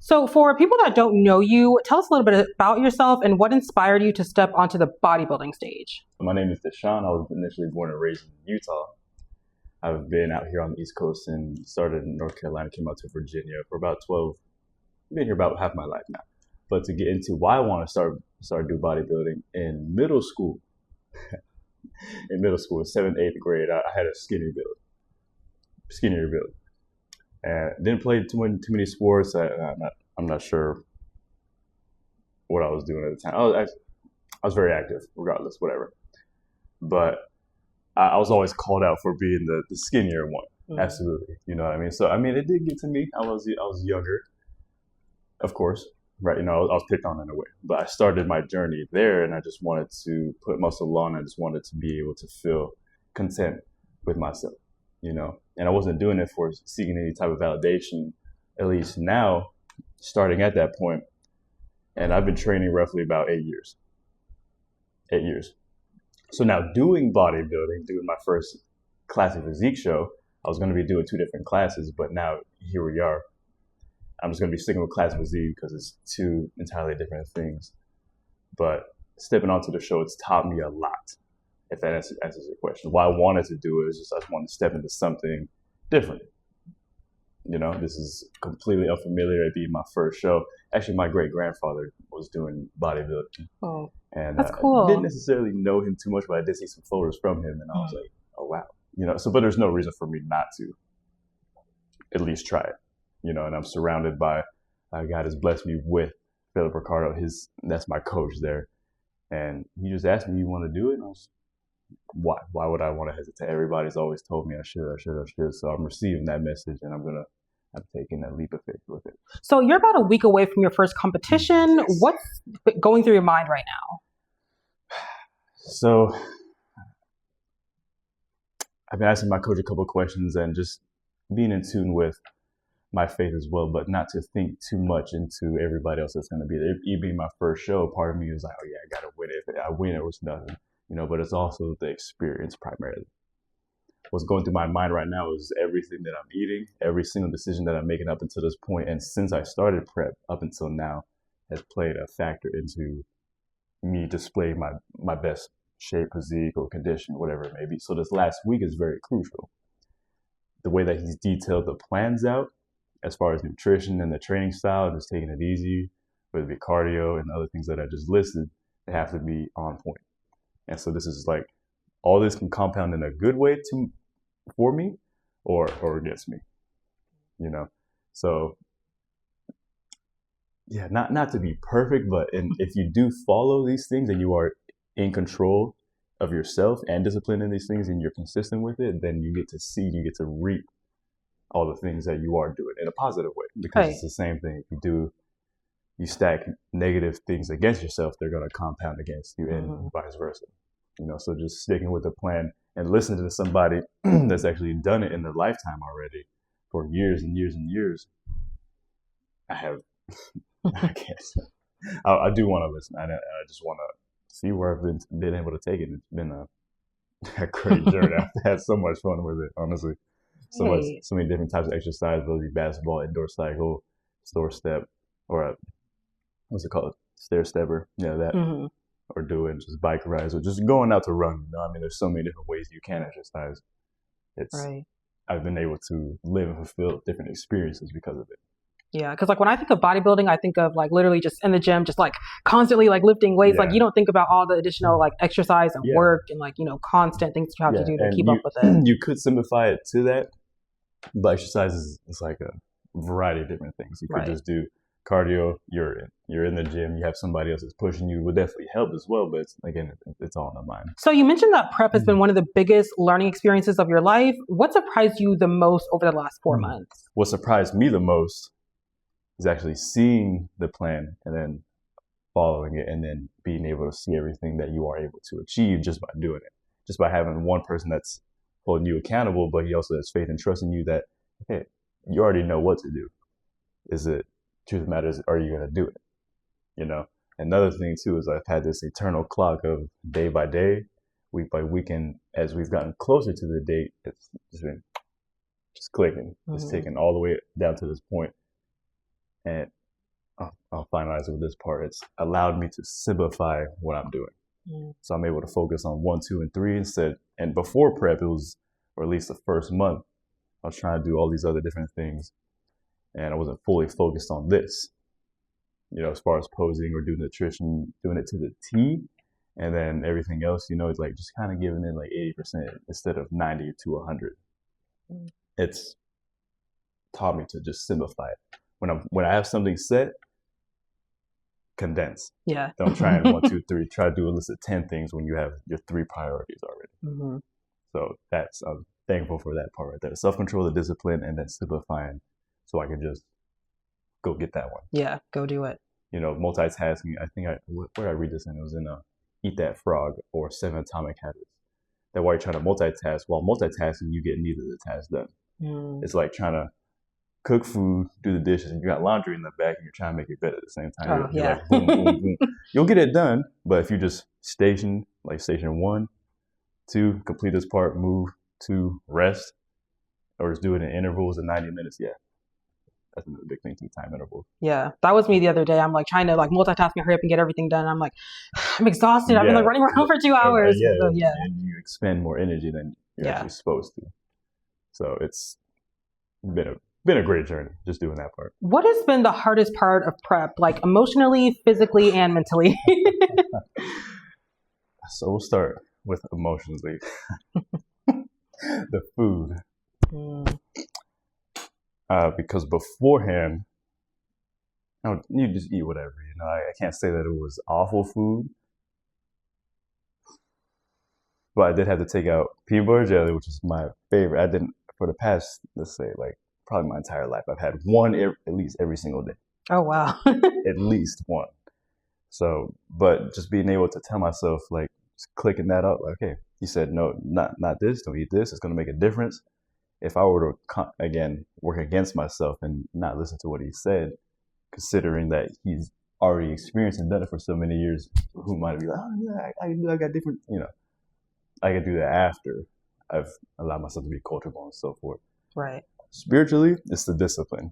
So for people that don't know you, tell us a little bit about yourself and what inspired you to step onto the bodybuilding stage. My name is Deshawn. I was initially born and raised in Utah. I've been out here on the East Coast and started in North Carolina, came out to Virginia for about 12, been here about half my life now. But to get into why I want to start do bodybuilding, in middle school, in 7th, 8th grade, I had a skinnier build. And didn't play too many sports. I'm not sure what I was doing at the time. I was very active, regardless, whatever. But I was always called out for being the skinnier one. Mm-hmm. Absolutely, you know what I mean. So I mean, it did get to me. I was younger, of course, right? You know, I was picked on in a way. But I started my journey there, and I just wanted to put muscle on. I just wanted to be able to feel content with myself, you know. And I wasn't doing it for seeking any type of validation. At least now, starting at that point, and I've been training roughly about 8 years. 8 years. So now doing bodybuilding, doing my first classic physique show, I was going to be doing 2 different classes, but now here we are. I'm just going to be sticking with classic physique because it's 2 entirely different things. But stepping onto the show, it's taught me a lot, if that answers your question. Why I wanted to do it is just I just wanted to step into something different. You know, this is completely unfamiliar. It'd be my first show. Actually, my great-grandfather was doing bodybuilding. Oh, and that's cool. I didn't necessarily know him too much, but I did see some photos from him, and I was like, oh, wow. You know, so, but there's no reason for me not to at least try it. You know, and I'm surrounded by, God has blessed me with Philip Ricardo. That's my coach there. And he just asked me, you want to do it? And I was, why would I want to hesitate? Everybody's always told me I should. So I'm receiving that message, and I'm taking that leap of faith with it. So you're about a week away from your first competition. Yes. What's going through your mind right now? So I've been asking my coach a couple of questions and just being in tune with my faith as well, but not to think too much into everybody else that's going to be there. It being my first show, part of me was like, oh yeah, I got to win it. If I win, it was nothing, you know, but it's also the experience primarily. What's going through my mind right now is everything that I'm eating, every single decision that I'm making up until this point, and since I started prep up until now, has played a factor into me displaying my best shape, physique, or condition, whatever it may be. So this last week is very crucial. The way that he's detailed the plans out, as far as nutrition and the training style, just taking it easy, whether it be cardio and other things that I just listed, they have to be on point. And so this is like, all this can compound in a good way for me or against me, you know? So yeah, not to be perfect, but if you do follow these things and you are in control of yourself and disciplined in these things and you're consistent with it, then you get to reap all the things that you are doing in a positive way, because It's the same thing. If you stack negative things against yourself, they're going to compound against you, and vice versa. You know, so just sticking with the plan and listening to somebody that's actually done it in their lifetime already for years and years and years. I do want to listen. I just want to see where I've been able to take it. It's been a great journey. I've had so much fun with it, honestly. So many different types of exercise, whether it be basketball, indoor cycle, store step, or what's it called? Stair stepper. Yeah, that. Mm-hmm. Or doing just bike rides, or just going out to run. You know, I mean, there's so many different ways you can exercise. I've been able to live and fulfill different experiences because of it. Yeah, because like when I think of bodybuilding, I think of like literally just in the gym, just like constantly like lifting weights. Yeah. Like you don't think about all the additional like exercise and work and like, you know, constant things you have to do to keep up with it. You could simplify it to that, but exercise is like a variety of different things. You could just do cardio, you're in the gym, you have somebody else that's pushing you, would definitely help as well, but it's all in the mind. So you mentioned that prep has been one of the biggest learning experiences of your life. What surprised you the most over the last 4 months? What surprised me the most is actually seeing the plan and then following it, and then being able to see everything that you are able to achieve just by doing it, just by having one person that's holding you accountable, but he also has faith and trust in you that, hey, you already know what to do. Truth of the matter is, are you going to do it? You know, another thing too is I've had this eternal clock of day by day, week by week, and as we've gotten closer to the date, it's just been clicking. It's taken all the way down to this point. And I'll finalize with this part. It's allowed me to simplify what I'm doing. So I'm able to focus on 1, 2, and 3 instead. And before prep, it was, or at least the first month, I was trying to do all these other different things, and I wasn't fully focused on this. As far as posing or doing nutrition, doing it to the T, and then everything else, it's like just kind of giving it like 80% instead of 90 to 100. It's taught me to just simplify it. When I have something set, condense. Yeah. Don't try and 1, 2, 3. Try to do a list of 10 things when you have your 3 priorities already. So I'm thankful for that part right there. Self-control, the discipline, and then simplifying so I can just go get that one. Yeah, go do it. Multitasking. I think where did I read this in? It was in Eat That Frog or 7 Atomic Habits. That while you're trying to multitask, while multitasking, you get neither of the tasks done. It's like trying to cook food, do the dishes, and you got laundry in the back, and you're trying to make your bed at the same time. You're like, boom, boom, boom. You'll get it done, but if you just station 1, 2, complete this part, move, 2, rest, or just do it in intervals of 90 minutes, that's another big thing too, time intervals. Yeah, that was me the other day. I'm like trying to multitask and hurry up and get everything done. I'm like, I'm exhausted. I've been running around for 2 hours. And you expend more energy than you're actually supposed to. So it's been a great journey just doing that part. What has been the hardest part of prep, like emotionally, physically, and mentally? So we'll start with emotionally. The food. Because beforehand, you just eat whatever. I can't say that it was awful food, but I did have to take out peanut butter jelly, which is my favorite. I didn't, for the past, let's say, probably my entire life, I've had one at least every single day. Oh, wow. At least one. So, but just being able to tell myself, just clicking that up, okay, he said, no, not this, don't eat this, it's going to make a difference. If I were to, again, work against myself and not listen to what he said, considering that he's already experienced and done it for so many years, who might be like, oh, yeah, I got different, I could do that after I've allowed myself to be coachable and so forth. Right. Spiritually, it's the discipline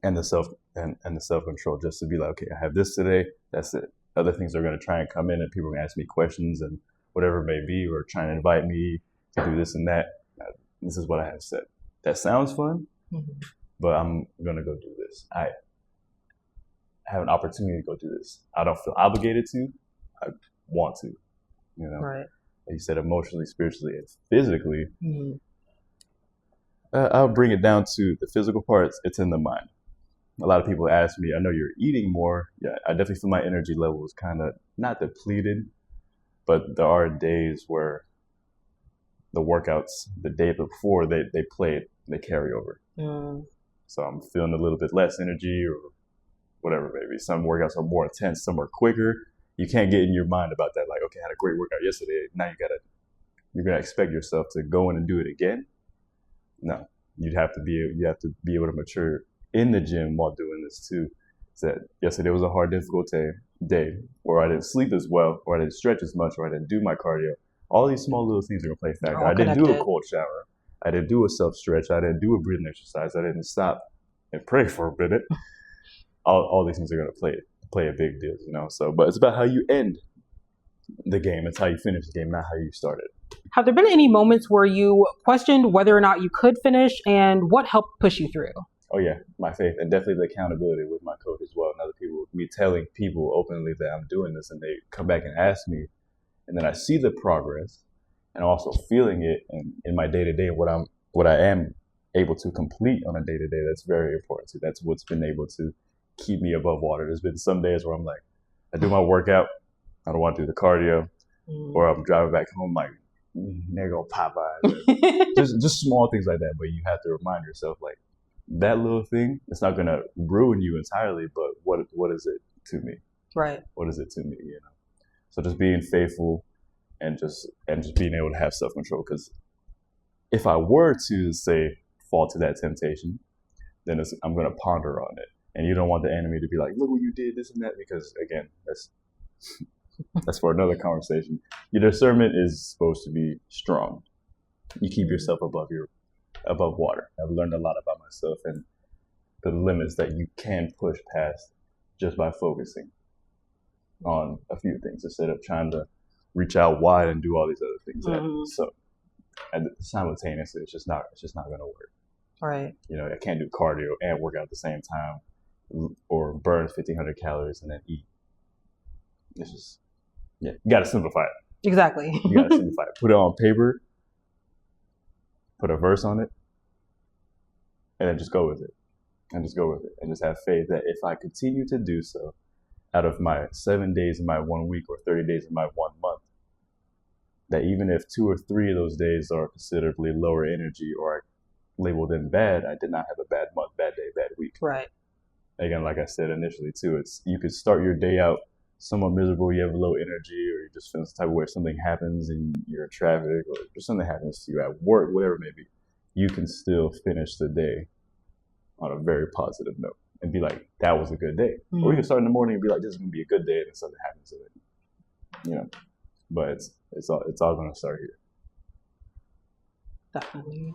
and the self-control, just to be like, okay, I have this today, that's it. Other things are going to try and come in and people are going to ask me questions and whatever it may be, or trying to invite me to do this and that. This is what I have said. That sounds fun, but I'm going to go do this. I have an opportunity to go do this. I don't feel obligated to. I want to, Right. Like you said, emotionally, spiritually, and physically. I'll bring it down to the physical parts. It's in the mind. A lot of people ask me, I know you're eating more. Yeah, I definitely feel my energy level is kind of not depleted, but there are days where the workouts the day before they carry over. So I'm feeling a little bit less energy or whatever, maybe. Some workouts are more intense, some are quicker. You can't get in your mind about that. Like, okay, I had a great workout yesterday. Now you're gonna expect yourself to go in and do it again. No, you have to be able to mature in the gym while doing this too. That yesterday was a hard, difficult day, or I didn't sleep as well, or I didn't stretch as much, or I didn't do my cardio. All these small little things are gonna play a factor. I didn't do a cold shower. I didn't do a self stretch. I didn't do a breathing exercise. I didn't stop and pray for a minute. All these things are gonna play a big deal, So, but it's about how you end the game. It's how you finish the game, not how you started. Have there been any moments where you questioned whether or not you could finish, and what helped push you through? Oh yeah, my faith, and definitely the accountability with my coach as well, and other people. Me telling people openly that I'm doing this, and they come back and ask me, and then I see the progress, and also feeling it in my day to day, what I am able to complete on a day to day. That's very important too. That's what's been able to keep me above water. There's been some days where I'm like, I do my workout, I don't want to do the cardio, or I'm driving back home like, there go Popeye. just small things like that, but you have to remind yourself, like, that little thing, it's not going to ruin you entirely, but what is it to me? Right. What is it to me, So just being faithful and just being able to have self-control, because if I were to, say, fall to that temptation, then I'm going to ponder on it. And you don't want the enemy to be like, look what you did, this and that, because, again, that's for another conversation. Your discernment is supposed to be strong. You keep yourself above water. I've learned a lot about myself and the limits that you can push past just by focusing on a few things instead of trying to reach out wide and do all these other things. So and simultaneously, it's just not going to work. Right. You know, I can't do cardio and work out at the same time, or burn 1,500 calories and then eat. It's just, you got to simplify it. Exactly. You got to simplify it. Put it on paper, put a verse on it, and then just go with it. And just have faith that if I continue to do so, out of my 7 days in my 1 week or 30 days in my 1 month, that even if 2 or 3 of those days are considerably lower energy or I label them bad, I did not have a bad month, bad day, bad week. Right. Again, like I said initially too, it's you could start your day out somewhat miserable, you have low energy, or you just feel some type of way, something happens and you're in traffic, or just something happens to you at work, whatever it may be, you can still finish the day on a very positive note and be like, that was a good day. Or you can start in the morning and be like, this is gonna be a good day, and then something happens to it. You know. But it's all gonna start here. Definitely.